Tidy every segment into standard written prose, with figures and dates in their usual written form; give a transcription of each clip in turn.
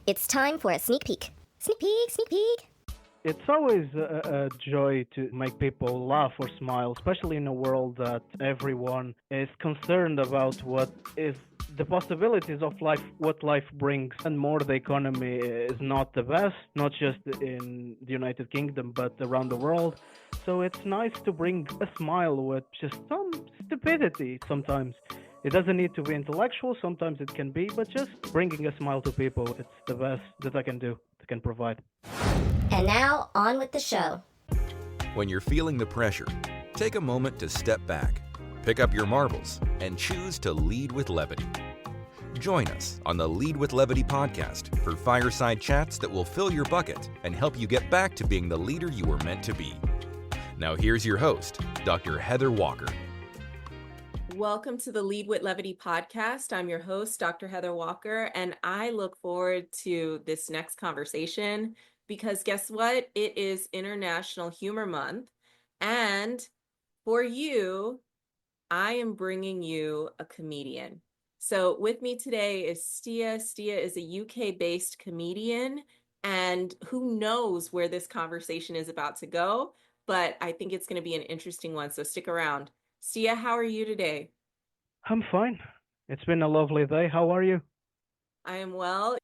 It's time for a sneak peek. Sneak peek, sneak peek. It's always a joy to make people laugh or smile, especially in a world that everyone is concerned about what is the possibilities of life, what life brings, and more the economy is not the best, not just in the United Kingdom, but around the world. So it's nice to bring a smile with just some stupidity sometimes. It doesn't need to be intellectual, sometimes it can be, but just bringing a smile to people, it's the best that I can do, that can provide. And now, on with the show. When you're feeling the pressure, take a moment to step back, pick up your marbles, and choose to lead with levity. Join us on the Lead with Levity podcast for fireside chats that will fill your bucket and help you get back to being the leader you were meant to be. Now here's your host, Dr. Heather Walker. Welcome to the Lead with Levity podcast. I'm your host, Dr. Heather Walker, and I look forward to this next conversation because guess what? It is International Humor Month, and for you, I am bringing you a comedian. So with me today is Stea. Stea is a UK-based comedian, and who knows where this conversation is about to go, but I think it's going to be an interesting one, so stick around. Stea, how are you today? I'm fine. It's been a lovely day. How are you? I am well.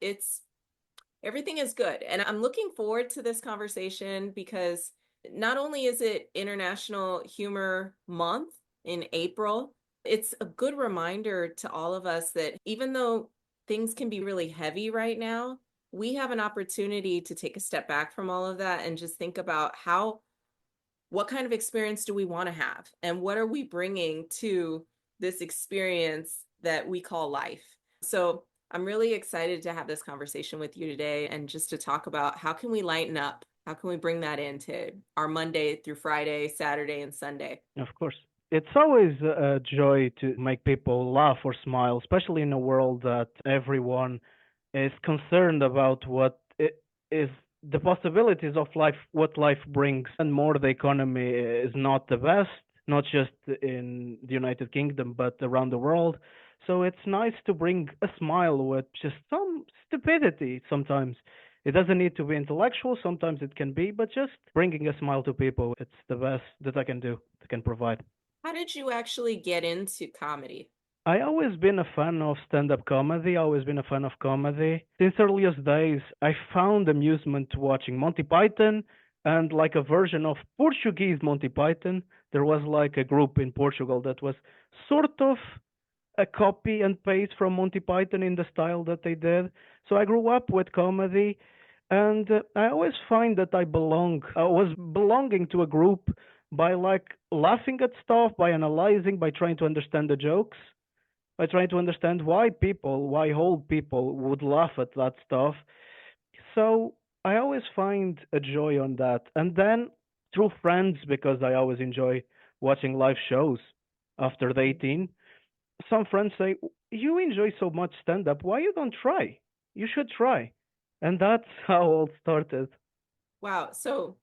Everything is good. And I'm looking forward to this conversation because not only is it International Humor Month in April, it's a good reminder to all of us that even though things can be really heavy right now, we have an opportunity to take a step back from all of that and just think about what kind of experience do we want to have? And what are we bringing to this experience that we call life? So I'm really excited to have this conversation with you today and just to talk about how can we lighten up? How can we bring that into our Monday through Friday, Saturday, and Sunday? Of course. It's always a joy to make people laugh or smile, especially in a world that everyone is concerned about what is the possibilities of life, what life brings, and more the economy is not the best, not just in the United Kingdom, but around the world. So it's nice to bring a smile with just some stupidity sometimes. It doesn't need to be intellectual, sometimes it can be, but just bringing a smile to people, it's the best that I can do, that can provide. How did you actually get into comedy? I always been a fan of stand-up comedy. Always been a fan of comedy. Since earliest days, I found amusement watching Monty Python and like a version of Portuguese Monty Python. There was like a group in Portugal that was sort of a copy and paste from Monty Python in the style that they did. So I grew up with comedy, and I always find that I belong. I was belonging to a group by like laughing at stuff, by analyzing, by trying to understand the jokes, by trying to understand why old people would laugh at that stuff. So I always find a joy on that. And then through friends, because I always enjoy watching live shows after the 18, some friends say, "You enjoy so much stand up, why you don't try? You should try." And that's how it all started. Wow. So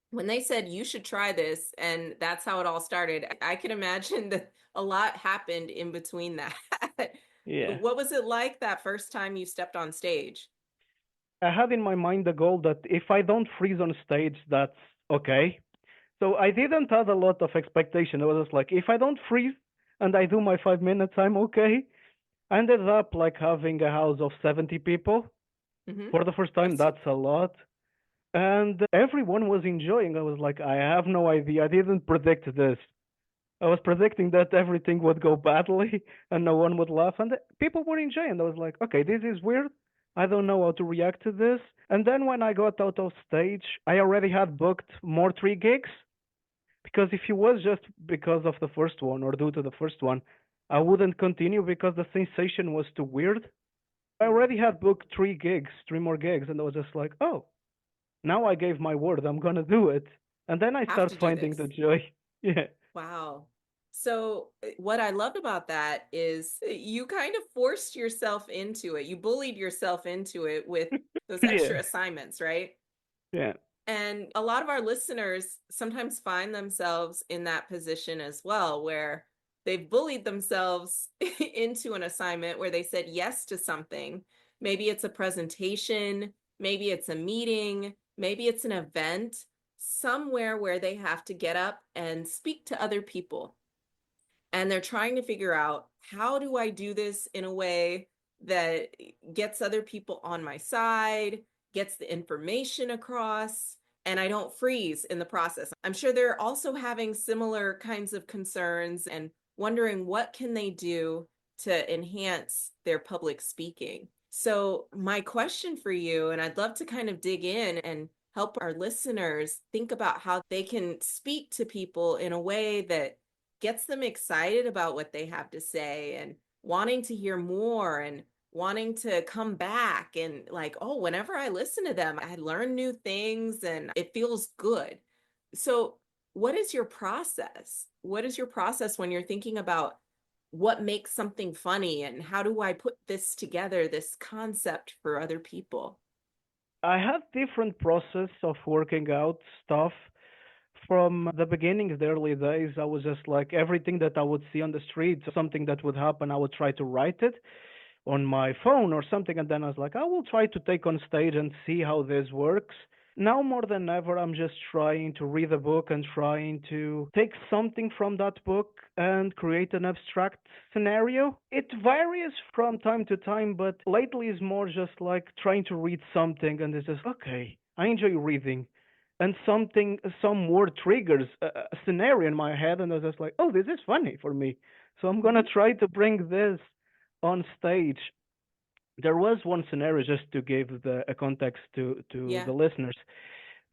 when they said you should try this, and that's how it all started, I can imagine that a lot happened in between that. Yeah. What was it like that first time you stepped on stage? I had in my mind the goal that if I don't freeze on stage, that's okay. So I didn't have a lot of expectation. It was just like, if I don't freeze and I do my 5 minutes, I'm okay. I ended up like having a house of 70 people Hmm. for the first time. That's That's a lot. And everyone was enjoying. I was like, I have no idea. I didn't predict this. I was predicting that everything would go badly and no one would laugh. And people were enjoying. I was like, okay, this is weird. I don't know how to react to this. And then when I got out of stage, I already had booked more 3 gigs. Because if it was just because of the first one or due to the first one, I wouldn't continue because the sensation was too weird. I already had booked 3 gigs, 3 more gigs, and I was just like, oh, now I gave my word, I'm gonna do it. And then I have start to do finding this. the joy. Yeah. Wow. So what I loved about that is you kind of forced yourself into it. You bullied yourself into it with those Yeah. extra assignments, right? Yeah. And a lot of our listeners sometimes find themselves in that position as well, where they've bullied themselves into an assignment where they said yes to something Maybe it's a presentation, maybe it's a meeting, maybe it's an event, somewhere where they have to get up and speak to other people. And they're trying to figure out, how do I do this in a way that gets other people on my side, gets the information across, and I don't freeze in the process. I'm sure they're also having similar kinds of concerns and wondering what can they do to enhance their public speaking. So my question for you, and I'd love to kind of dig in and help our listeners think about how they can speak to people in a way that gets them excited about what they have to say and wanting to hear more and wanting to come back and like, oh, whenever I listen to them, I learn new things and it feels good. So, what is your process? What is your process when you're thinking about what makes something funny and how do I put this together, this concept for other people? I have different process of working out stuff. From the beginning, the early days, I was just like everything that I would see on the street, something that would happen, I would try to write it on my phone or something, and then I was like, I will try to take on stage and see how this works. Now more than ever, I'm just trying to read a book and trying to take something from that book and create an abstract scenario. It varies from time to time, but lately is more just like trying to read something and it's just okay. I enjoy reading, and something, some word triggers a scenario in my head, and I was just like, oh, this is funny for me. So I'm gonna try to bring this on stage. There was one scenario, just to give a context to Yeah. the listeners,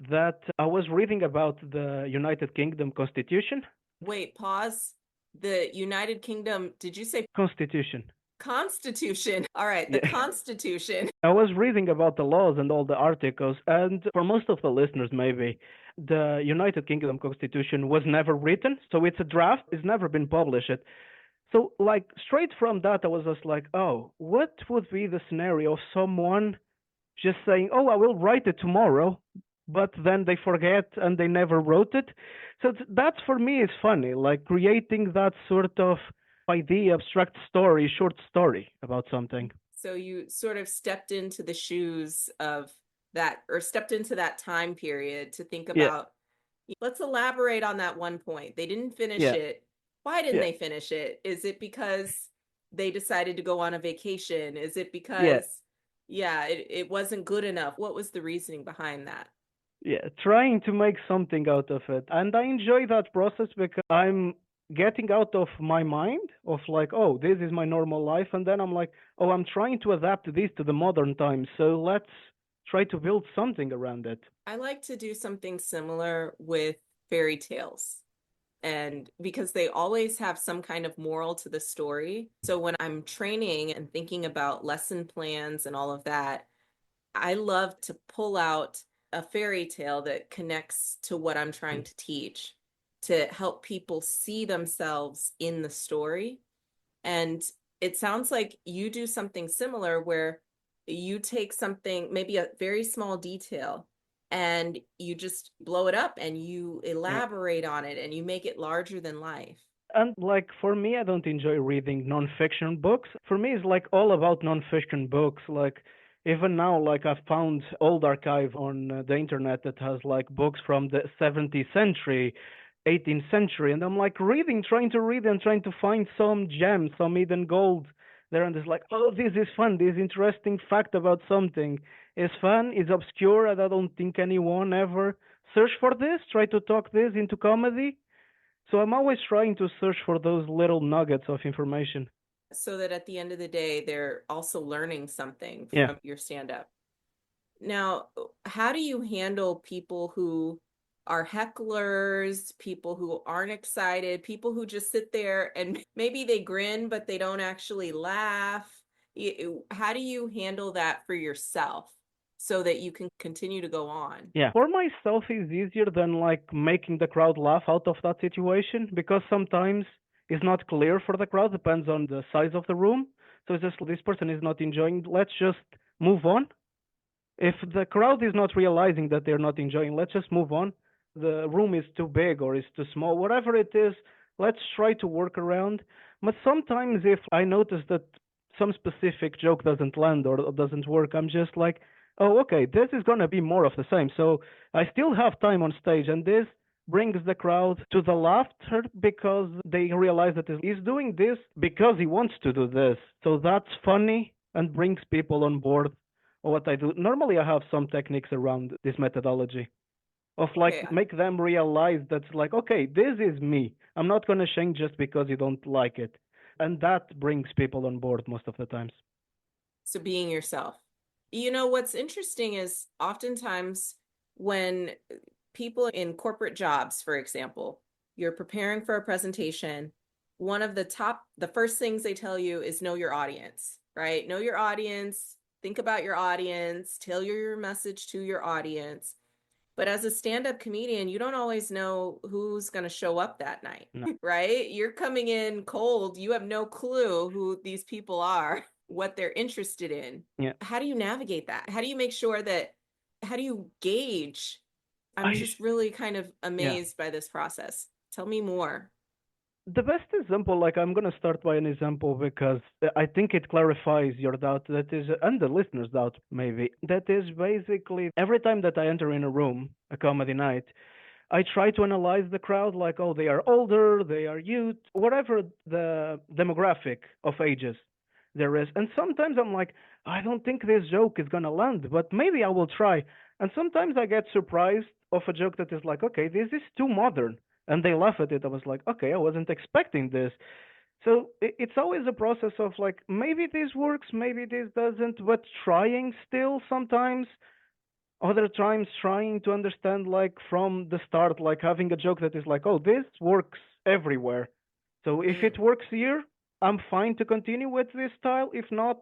that I was reading about the United Kingdom Constitution. Wait, pause. The United Kingdom, did you say Constitution. Constitution? All right, the Yeah. Constitution. I was reading about the laws and all the articles, and for most of the listeners, maybe, the United Kingdom Constitution was never written, so it's a draft, it's never been published. So, like, straight from that, I was just like, oh, what would be the scenario of someone just saying, oh, I will write it tomorrow, but then they forget and they never wrote it? So, that for me is funny, like creating that sort of idea, abstract story, short story about something. So you sort of stepped into the shoes of that, or stepped into that time period to think Yeah, about, let's elaborate on that one point. They didn't finish yeah, it. Why didn't yeah, they finish it? Is it because they decided to go on a vacation? Is it yeah. because, yeah, it wasn't good enough? What was the reasoning behind that? Yeah, trying to make something out of it. And I enjoy that process because I'm getting out of my mind of like, oh, this is my normal life. And then I'm like, oh, I'm trying to adapt this to the modern times. So let's try to build something around it. I like to do something similar with fairy tales. And because they always have some kind of moral to the story. So when I'm training and thinking about lesson plans and all of that, I love to pull out a fairy tale that connects to what I'm trying to teach to help people see themselves in the story. And it sounds like you do something similar where you take something, maybe a very small detail, and you just blow it up and you Yeah. elaborate on it and you make it larger than life. And like for me, I don't enjoy reading non-fiction books. For me, it's like all about non-fiction books. Like even now, like I've found old archive on the internet that has like books from the 17th century, 18th century, and I'm like reading, trying to read and trying to find some gems, some hidden gold there, and it's like, oh, this is fun. This interesting fact about something is fun. It's obscure, and I don't think anyone ever search for this. Try to talk this into comedy. So I'm always trying to search for those little nuggets of information. So that at the end of the day, they're also learning something Yeah. from your stand up. Now, how do you handle people who are hecklers, people who aren't excited, people who just sit there and maybe they grin, but they don't actually laugh? How do you handle that for yourself so that you can continue to go on? Yeah. For myself, it's easier than like making the crowd laugh out of that situation because sometimes it's not clear for the crowd, depends on the size of the room. So it's just this person is not enjoying, let's just move on. If the crowd is not realizing that they're not enjoying, let's just move on. The room is too big or is too small, whatever it is, let's try to work around. But sometimes if I notice that some specific joke doesn't land or doesn't work, I'm just like, oh, okay, this is gonna be more of the same. So I still have time on stage, and this brings the crowd to the laughter because they realize that he's doing this because he wants to do this. So that's funny and brings people on board of what I do. Normally, I have some techniques around this methodology of Okay. like make them realize that's like, okay, this is me. I'm not going to change just because you don't like it. And that brings people on board most of the times. So being yourself. You know, what's interesting is oftentimes when people in corporate jobs, for example, you're preparing for a presentation, the first things they tell you is know your audience, right? Know your audience, think about your audience, tailor your message to your audience. But as a stand-up comedian, you don't always know who's going to show up that night, No. right? You're coming in cold. You have no clue who these people are, what they're interested in. Yeah. How do you navigate that? How do you make sure how do you gauge? I'm I just really kind of amazed by this process. Tell me more. The best example, like I'm gonna start by an example because I think it clarifies your doubt. That is, and the listener's doubt maybe. That is basically every time that I enter in a room, a comedy night, I try to analyze the crowd like, oh, they are older, they are youth, whatever the demographic of ages there is. And sometimes I'm like, I don't think this joke is gonna land, but maybe I will try. And sometimes I get surprised of a joke that is like, okay, this is too modern. And they laugh at it. I was like, okay, I wasn't expecting this. So it's always a process of like, maybe this works, maybe this doesn't, but trying still sometimes other times trying to understand like from the start, like having a joke that is like, oh, this works everywhere. So if Mm. it works here, I'm fine to continue with this style. If not,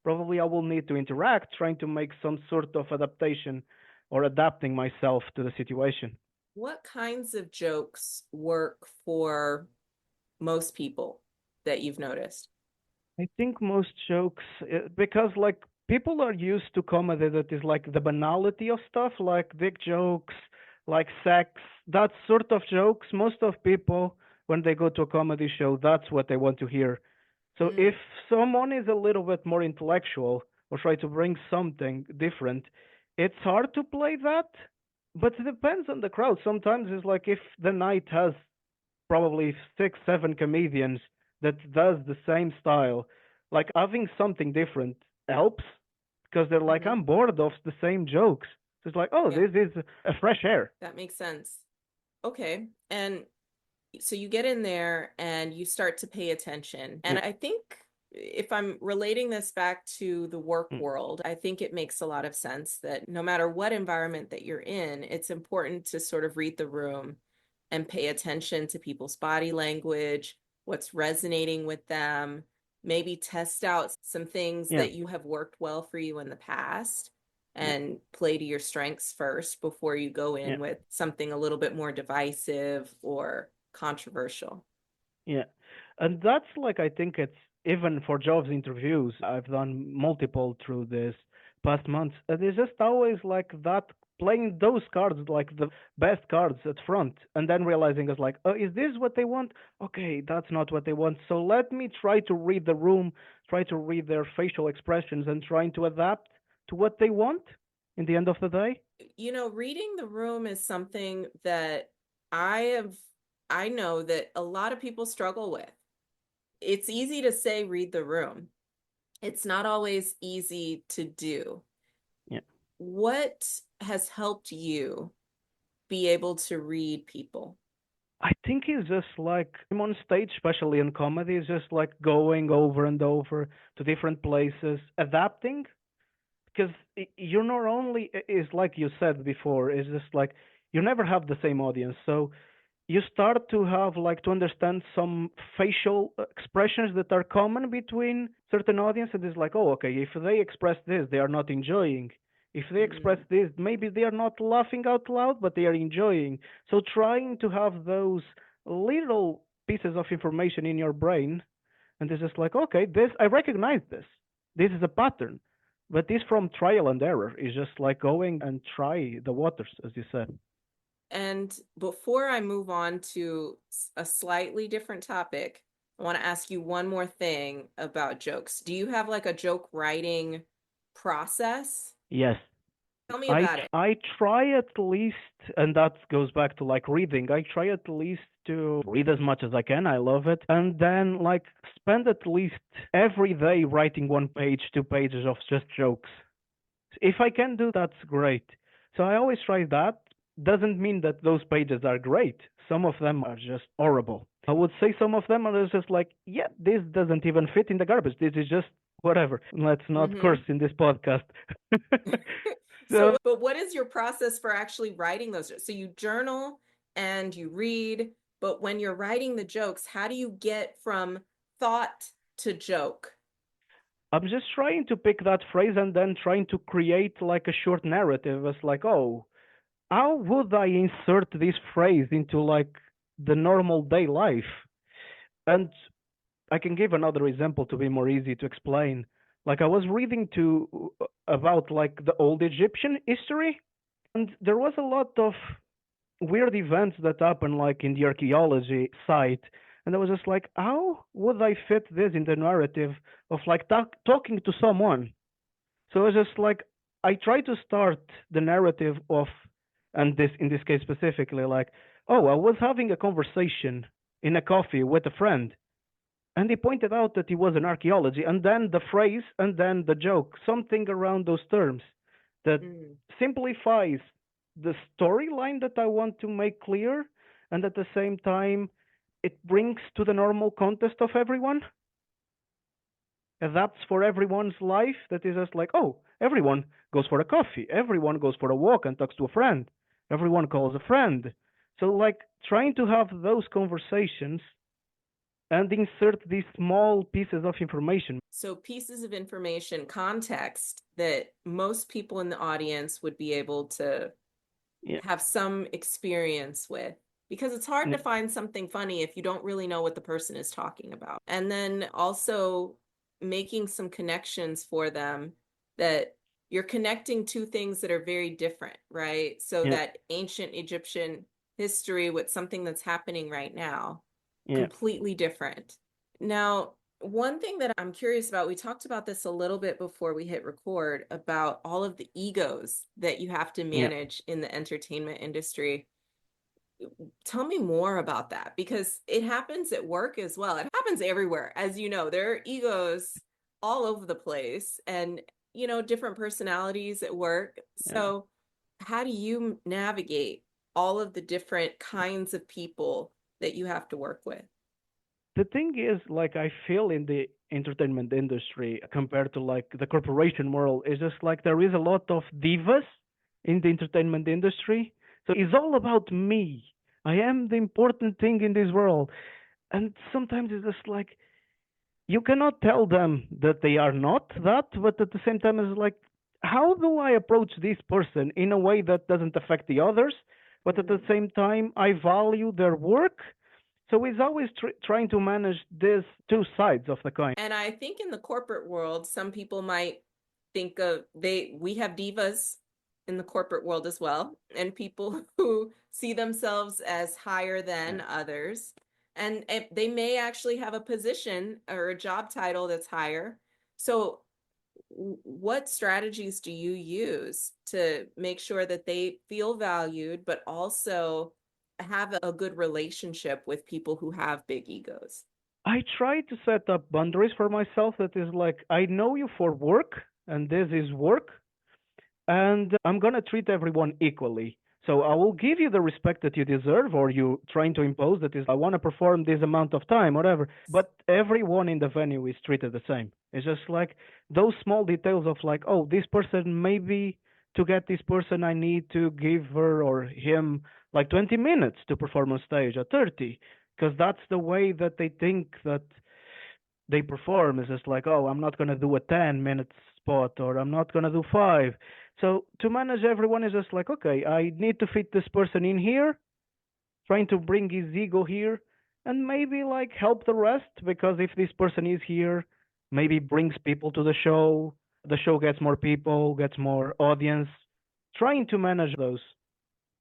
probably I will need to interact, trying to make some sort of adaptation or adapting myself to the situation. What kinds of jokes work for most people that you've noticed? I think most jokes, because like people are used to comedy that is like the banality of stuff, like dick jokes, like sex, that sort of jokes. Most of people, when they go to a comedy show, that's what they want to hear. So if Mm. someone is a little bit more intellectual or try to bring something different, it's hard to play that. But it depends on the crowd. Sometimes it's like if the night has probably six, seven comedians that does the same style. Like having something different helps because they're like, Hmm. I'm bored of the same jokes. So it's like, oh, Yeah, this is a fresh air. that makes sense. Okay. And so you get in there and you start to pay attention. And Yeah. I think if I'm relating this back to the work Mm. world, I think it makes a lot of sense that no matter what environment that you're in, it's important to sort of read the room and pay attention to people's body language, what's resonating with them, maybe test out some things Yeah. that you have worked well for you in the past Yeah. and play to your strengths first before you go Yeah. in with something a little bit more divisive or controversial. Yeah. And that's like, I think it's even for jobs interviews, I've done multiple through this past months. And it's just always like that playing those cards, like the best cards at front, and then realizing it's like, oh, is this what they want? Okay, that's not what they want. So let me try to read the room, try to read their facial expressions and trying to adapt to what they want in the end of the day. You know, reading the room is something that I have, I know that a lot of people struggle with. It's easy to say read the room. It's not always easy to do. Yeah. What has helped you be able to read people? I think it's just like I'm on stage, especially in comedy, it's just like going over and over to different places, adapting. Because you're not only, is like you said before, it's just like you never have the same audience. So you start to have like to understand some facial expressions that are common between certain audiences. It's like, oh, okay, if they express this, they are not enjoying. If they express Mm. this, maybe they are not laughing out loud, but they are enjoying. So trying to have those little pieces of information in your brain, and it's just like, okay, this I recognize this. This is a pattern. But this from trial and error is just like going and try the waters, as you said. And before I move on to a slightly different topic, I want to ask you one more thing about jokes. Do you have like a joke writing process? Yes. Tell me I about it. I try at least, and that goes back to like reading. I try at least to read as much as I can. I love it, and then like spend at least every day writing 1 page, 2 pages of just jokes. If I can do that's great. So I always try that. Doesn't mean that those pages are great. Some of them are just horrible. I would say some of them are just like, yeah, this doesn't even fit in the garbage. This is just whatever. Let's not curse Mm-hmm. in this podcast. So, So but what is your process for actually writing those? So you journal and you read, but when you're writing the jokes, how do you get from thought to joke? I'm just trying to pick that phrase and then trying to create like a short narrative. It's like, oh, how would I insert this phrase into like the normal day life? And I can give another example to be more easy to explain. Like I was reading to about like the old Egyptian history, and there was a lot of weird events that happen like in the archaeology site, and I was just like, how would I fit this in the narrative of like talking to someone? So it's just like I try to start the narrative of, and this in this case specifically, like, oh, I was having a conversation in a coffee with a friend, and he pointed out that he was in archaeology, and then the phrase, and then the joke, something around those terms that Mm. simplifies the storyline that I want to make clear, and at the same time, it brings to the normal context of everyone, adapts for everyone's life. That is just like, oh, everyone goes for a coffee, everyone goes for a walk and talks to a friend, everyone calls a friend. So, like, trying to have those conversations and insert these small pieces of information. So pieces of information, context that most people in the audience would be able to Yeah. have some experience with. Because it's hard to Yeah. find something funny if you don't really know what the person is talking about. And then also making some connections for them that you're connecting two things that are very different, right? So Yeah. that ancient Egyptian history with something that's happening right now, Yeah. completely different. Now, one thing that I'm curious about, we talked about this a little bit before we hit record about all of the egos that you have to Yeah. manage in the entertainment industry. Tell me more about that because it happens at work as well. It happens everywhere. As you know, there are egos all over the place and, different personalities at work. Yeah. So, how do you navigate all of the different kinds of people that you have to work with? The thing is, like, I feel in the entertainment industry compared to like the corporation world, is just like there is a lot of divas in the entertainment industry. So it's all about me. I am the important thing in this world. And sometimes it's just like you cannot tell them that they are not that, but at the same time, it's like, how do I approach this person in a way that doesn't affect the others, but at the Mhm. same time, I value their work? So it's always trying to manage these two sides of the coin. And I think in the corporate world, some people might think of we have divas in the corporate world as well, and people who see themselves as higher than Yeah. others. And they may actually have a position or a job title that's higher. So, what strategies do you use to make sure that they feel valued, but also have a good relationship with people who have big egos? I try to set up boundaries for myself that is like, I know you for work, and this is work, and I'm gonna treat everyone equally. So I will give you the respect that you deserve, or you trying to impose that is, I want to perform this amount of time, whatever. But everyone in the venue is treated the same. It's just like those small details of like, oh, this person maybe to get this person, I need to give her or him like 20 minutes to perform on stage or 30, because that's the way that they think that they perform. Is just like, oh, I'm not gonna do a 10 minute spot, or I'm not gonna do five. So to manage everyone is just like, okay, I need to fit this person in here, trying to bring his ego here, and maybe like help the rest, because if this person is here, maybe brings people to the show gets more people, gets more audience. Trying to manage those.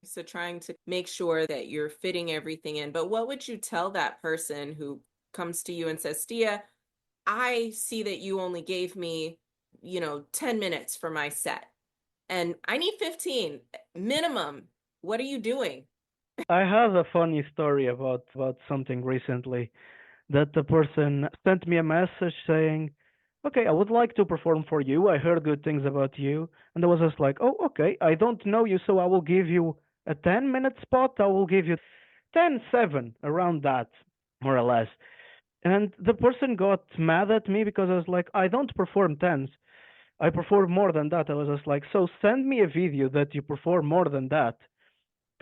So trying to make sure that you're fitting everything in. But what would you tell that person who comes to you and says, Stea, I see that you only gave me, 10 minutes for my set and I need 15 minimum. What are you doing? I have a funny story about something recently that the person sent me a message saying, "Okay, I would like to perform for you. I heard good things about you." And I was just like, "Oh, okay. I don't know you, so I will give you a 10-minute spot. I will give you 10-7 around that, more or less." And the person got mad at me because I was like, "I don't perform tens. I perform more than that." I was just like, "So send me a video that you perform more than that,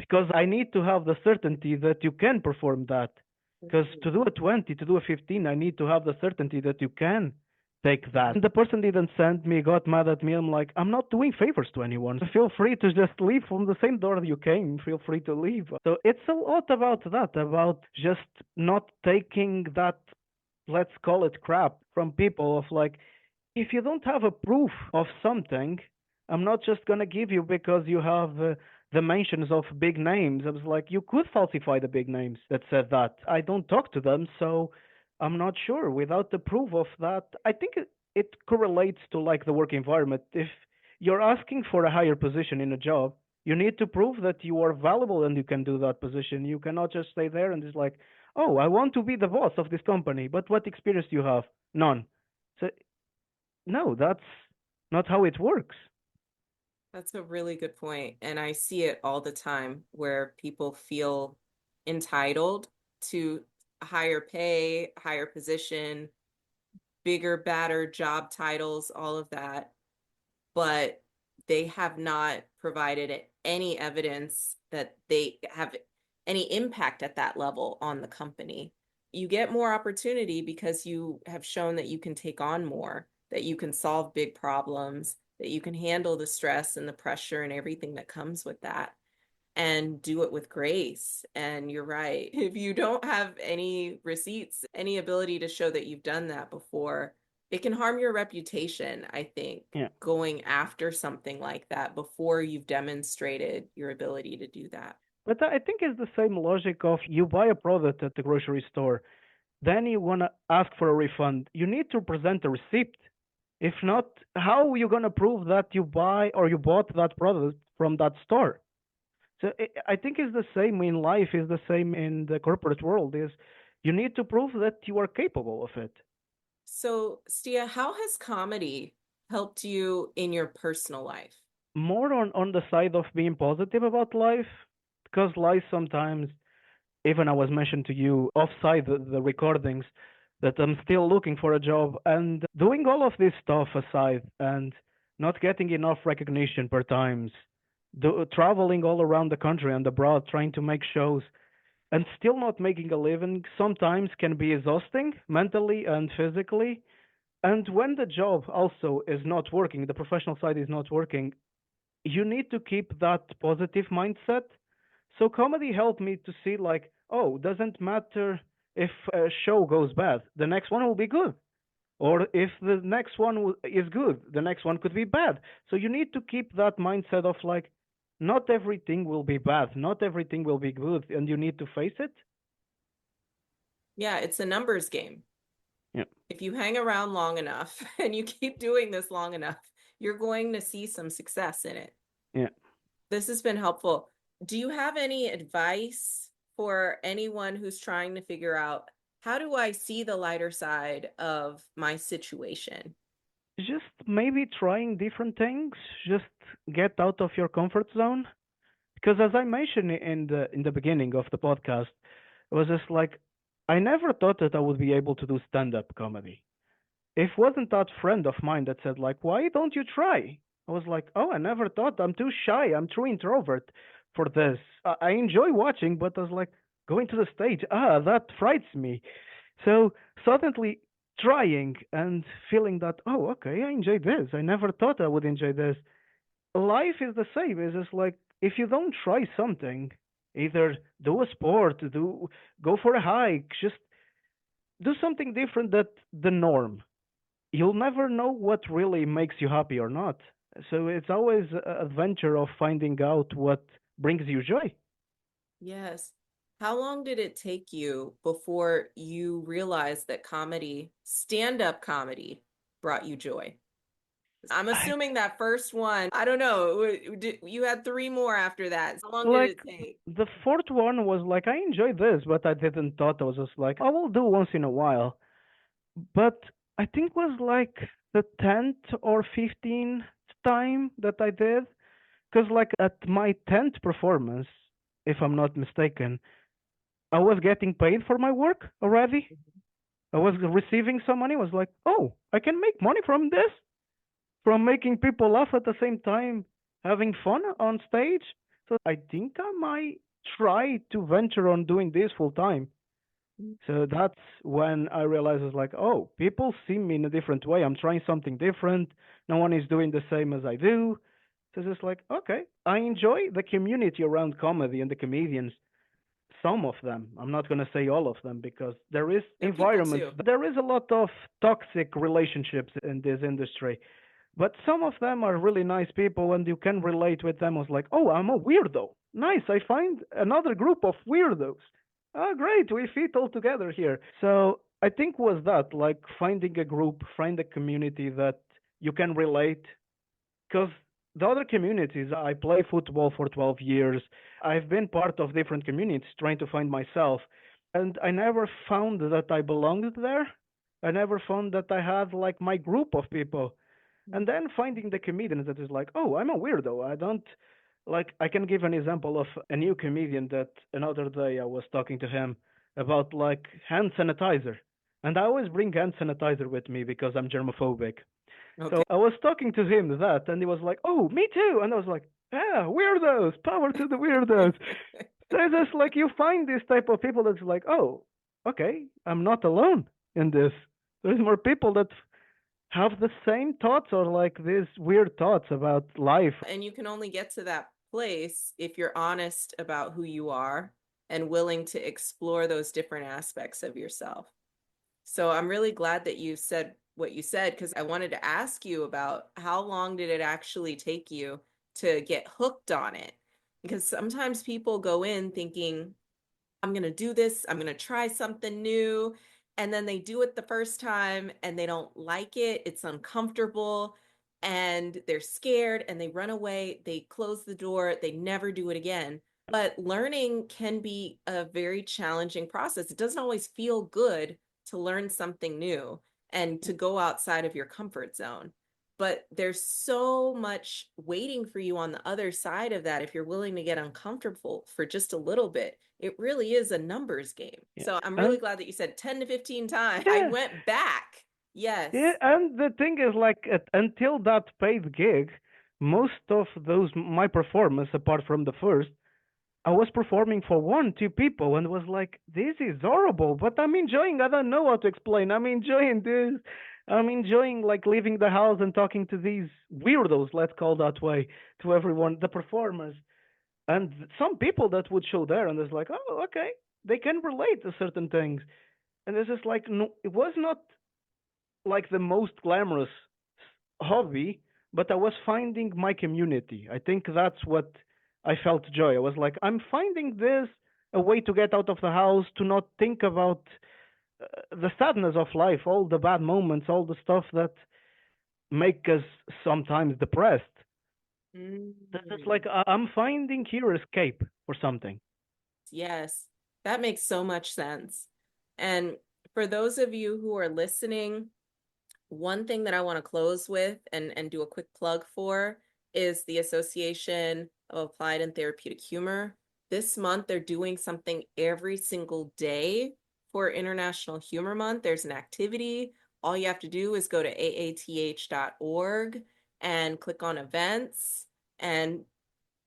because I need to have the certainty that you can perform that. Because to do a 20, to do a 15, I need to have the certainty that you can take that." And the person didn't send me, got mad at me. I'm like, "I'm not doing favors to anyone. Feel free to just leave from the same door you came. Feel free to leave." So it's a lot about that, about just not taking that, let's call it crap, from people of like, if you don't have a proof of something, I'm not just gonna give you because you have the mentions of big names. I was like, you could falsify the big names that said that. I don't talk to them, so I'm not sure. Without the proof of that, I think it correlates to like the work environment. If you're asking for a higher position in a job, you need to prove that you are valuable and you can do that position. You cannot just stay there and just like, oh, I want to be the boss of this company, but what experience do you have? None. So no, that's not how it works. That's a really good point. And I see it all the time where people feel entitled to higher pay, higher position, bigger, badder job titles, all of that. But they have not provided any evidence that they have any impact at that level on the company. You get more opportunity because you have shown that you can take on more, that you can solve big problems, that you can handle the stress and the pressure and everything that comes with that and do it with grace. And you're right. If you don't have any receipts, any ability to show that you've done that before, it can harm your reputation, I think, Yeah. going after something like that before you've demonstrated your ability to do that. But I think it's the same logic of you buy a product at the grocery store, then you want to ask for a refund. You need to present a receipt. If not, how are you going to prove that you buy or you bought that product from that store? So I think it's the same in life, is the same in the corporate world, is you need to prove that you are capable of it. So, Stea, how has comedy helped you in your personal life? More on the side of being positive about life, because life sometimes, even I was mentioned to you offside the recordings, that I'm still looking for a job and doing all of this stuff aside and not getting enough recognition per times, traveling all around the country and abroad trying to make shows and still not making a living sometimes can be exhausting mentally and physically. And when the job also is not working, the professional side is not working, you need to keep that positive mindset. So comedy helped me to see like, oh, doesn't matter if a show goes bad, the next one will be good. Or if the next one is good, the next one could be bad. So you need to keep that mindset of like, not everything will be bad, not everything will be good, and you need to face it. Yeah, it's a numbers game. Yeah. If you hang around long enough and you keep doing this long enough, you're going to see some success in it. Yeah. This has been helpful. Do you have any advice for anyone who's trying to figure out, how do I see the lighter side of my situation? Just maybe trying different things, just get out of your comfort zone. Because as I mentioned in the beginning of the podcast, it was just like I never thought that I would be able to do stand-up comedy. If wasn't that friend of mine that said like, why don't you try? I was like, oh, I never thought. I'm too shy. I'm too introvert for this. I enjoy watching, but I was like, going to the stage, that frightens me. So suddenly trying and feeling that, oh, okay, I enjoy this. I never thought I would enjoy this. Life is the same. It's just like if you don't try something, either do a sport, do go for a hike, just do something different that the norm. You'll never know what really makes you happy or not. So it's always an adventure of finding out what brings you joy. Yes. How long did it take you before you realized that comedy, stand-up comedy, brought you joy? I'm I assuming that first one, I don't know, you had three more after that. How long did like it take? the fourth one was like I enjoyed this, but I didn't thought I was just like I will do once in a while. But I think was like the 10th or 15th time that I did, because like at my 10th performance, if I'm not mistaken, I was getting paid for my work already. I was receiving some money. I was like, oh, I can make money from this, from making people laugh at the same time, having fun on stage. So I think I might try to venture on doing this full time. So that's when I realized it's like, oh, people see me in a different way. I'm trying something different. No one is doing the same as I do. So it's just like, okay, I enjoy the community around comedy and the comedians. Some of them. I'm not going to say all of them because there is They're people environments. too. There is a lot of toxic relationships in this industry. But some of them are really nice people and you can relate with them as like, oh, I'm a weirdo. Nice, I find another group of weirdos. Oh, great, we fit all together here. So I think was that, like finding a group, find a community that you can relate. Because the other communities, I play football for 12 years. I've been part of different communities trying to find myself. And I never found that I belonged there. I never found that I had like my group of people. And then finding the comedian that is like, oh, I'm a weirdo. I don't like. I can give an example of a new comedian that another day I was talking to him about like hand sanitizer, and I always bring hand sanitizer with me because I'm germophobic. Okay. So I was talking to him that, and he was like, oh, me too, and I was like, yeah, weirdos, power to the weirdos. So it's just like you find this type of people that's like, oh, okay, I'm not alone in this. There's more people that have the same thoughts or like these weird thoughts about life. And you can only get to that place if you're honest about who you are and willing to explore those different aspects of yourself. So I'm really glad that you said what you said, because I wanted to ask you about how long did it actually take you to get hooked on it? Because sometimes people go in thinking, I'm going to do this, I'm going to try something new. And then they do it the first time and they don't like it. It's uncomfortable and they're scared and they run away. They close the door. They never do it again. But learning can be a very challenging process. It doesn't always feel good to learn something new and to go outside of your comfort zone. But there's so much waiting for you on the other side of that if you're willing to get uncomfortable for just a little bit. It really is a numbers game. Yeah. So I'm really And glad that you said 10 to 15 times. I yeah, went back. Yes. yeah, and the thing is like until that paid gig, most of those my performance apart from the first, I was performing for one, two people and was like, this is horrible, but I'm enjoying. I don't know how to explain. I'm enjoying this. I'm enjoying like leaving the house and talking to these weirdos, let's call that way, to everyone, the performers. And some people that would show there and it's like, oh, okay, they can relate to certain things. And it's just like, no, it was not like the most glamorous hobby, but I was finding my community. I think that's what I felt joy. I was like, I'm finding this a way to get out of the house, to not think about the sadness of life, all the bad moments, all the stuff that make us sometimes depressed. It's like Mm. I'm finding here escape for something. Yes, that makes so much sense. And for those of you who are listening, one thing that I want to close with and do a quick plug for is the Association of Applied and Therapeutic Humor. This month, they're doing something every single day for International Humor Month. There's an activity. All you have to do is go to aath.org and click on events and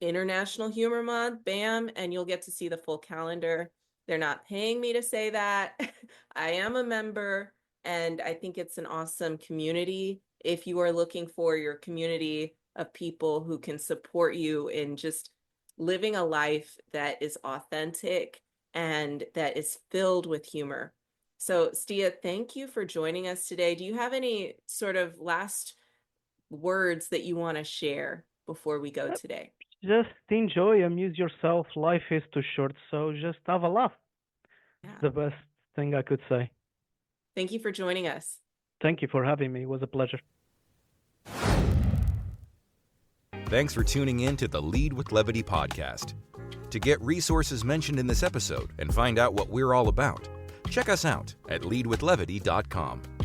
International Humor Month, bam, and you'll get to see the full calendar. They're not paying me to say that. I am a member, and I think it's an awesome community. If you are looking for your community of people who can support you in just living a life that is authentic and that is filled with humor. So, Stea, thank you for joining us today. Do you have any sort of last words that you want to share before we go today? Just enjoy, amuse yourself. Life is too short, so just have a laugh. Yeah. It's the best thing I could say. Thank you for joining us. Thank you for having me. It was a pleasure. Thanks for tuning in to the Lead with Levity podcast. To get resources mentioned in this episode and find out what we're all about, check us out at leadwithlevity.com.